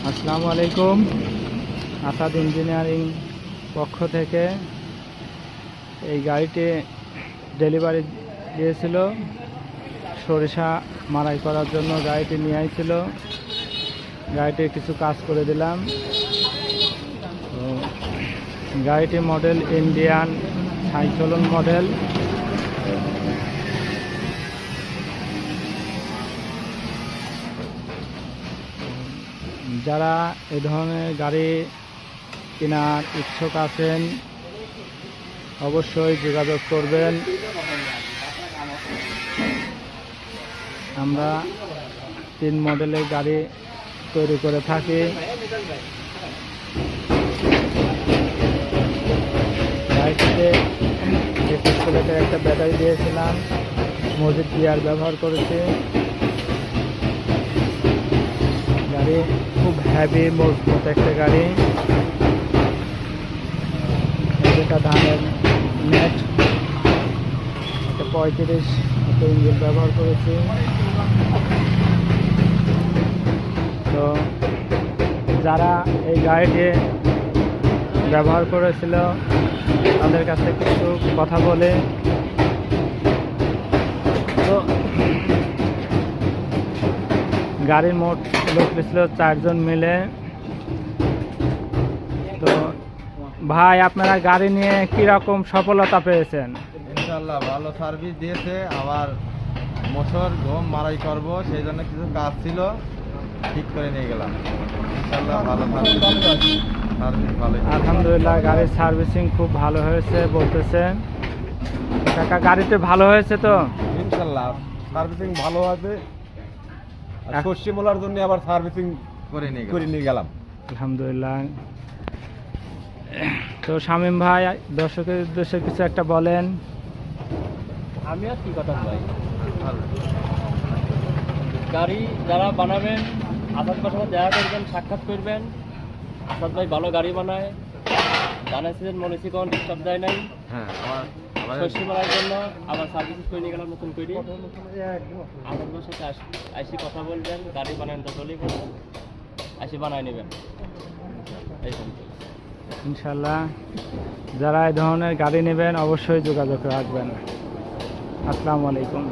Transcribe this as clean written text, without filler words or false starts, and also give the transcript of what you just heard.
আসসালামু আলাইকুম। আসাদ ইঞ্জিনিয়ারিং পক্ষ থেকে এই গাড়িটি ডেলিভারি দিয়েছিল, সরিষা মাড়াই করার জন্য গাড়িটি নিয়ে আইছিল। গাড়িটি কিছু কাজ করে দিলাম। তো গাড়িটি মডেল ইন্ডিয়ান সাইক্লোন মডেল। যারা এই ধরনের গাড়ি কেনার ইচ্ছুক আছেন অবশ্যই যোগাযোগ করবেন। আমরা 3 মডেলের গাড়ি তৈরি করে থাকি। গাড়িটিতে 21 প্লেটের একটা ব্যাটারি দিয়েছিলাম, মজিদ গিয়ার ব্যবহার করেছি। গাড়ি খুব হেভি মজবুত একটা গাড়ি। এটা ধানের নেট 35 ইঞ্জিন ব্যবহার করেছি। তো যারা এই গাড়িটি ব্যবহার করেছিল তাদের কাছে কিছু কথা বলে। তো গাড়ির মোট লোক ছিল 4 জন মিলে। তো ভাই, আপনারা গাড়ি নিয়ে কিরকম সফলতা পেয়েছেন? ইনশাআল্লাহ ভালো সার্ভিস দিয়েছে। আবার মোটর গম মারাই করব, সেই জন্য কিছু কাজ ছিল, ঠিক করে নিয়ে গেলাম। ইনশাআল্লাহ ভালো সার্ভিস ভালো। আলহামদুলিল্লাহ, গাড়ির সার্ভিসিং খুব ভালো হয়েছে বলতেছেন। কাকা, গাড়িতে ভালো হয়েছে তো? ইনশাআল্লাহ সার্ভিসিং ভালো হবে। সর্ষে মোলার জন্য আবার সার্ভিসিং করে নিয়ে গেলাম। আলহামদুলিল্লাহ। তো শামীম ভাই, দর্শকের উদ্দেশ্যে কিছু একটা বলেন। আমি আর কি কথা ভাই, গাড়ি যারা বানাবেন আসাদ ভাইয়ের সাথে দেখা করবেন, সাক্ষাৎ করবেন। আসাদ ভাই ভালো গাড়ি বানায়, জানাইছিলেন মনীষী কোন ডিস্টার্ব দেয় নাই। হ্যাঁ, শস্য মারার জন্য আবার সার্ভিস করে নিয়ে গেলাম নতুন করে। আসাদ ভাইয়ের সাথে আইসি কথা বলবেন, গাড়ি বানান তো চলেই বলবেন, আইসি বানায় নেবেন। ইনশাল্লাহ যারা এই ধরনের গাড়ি নেবেন অবশ্যই যোগাযোগ রাখবেন। আসসালামু আলাইকুম।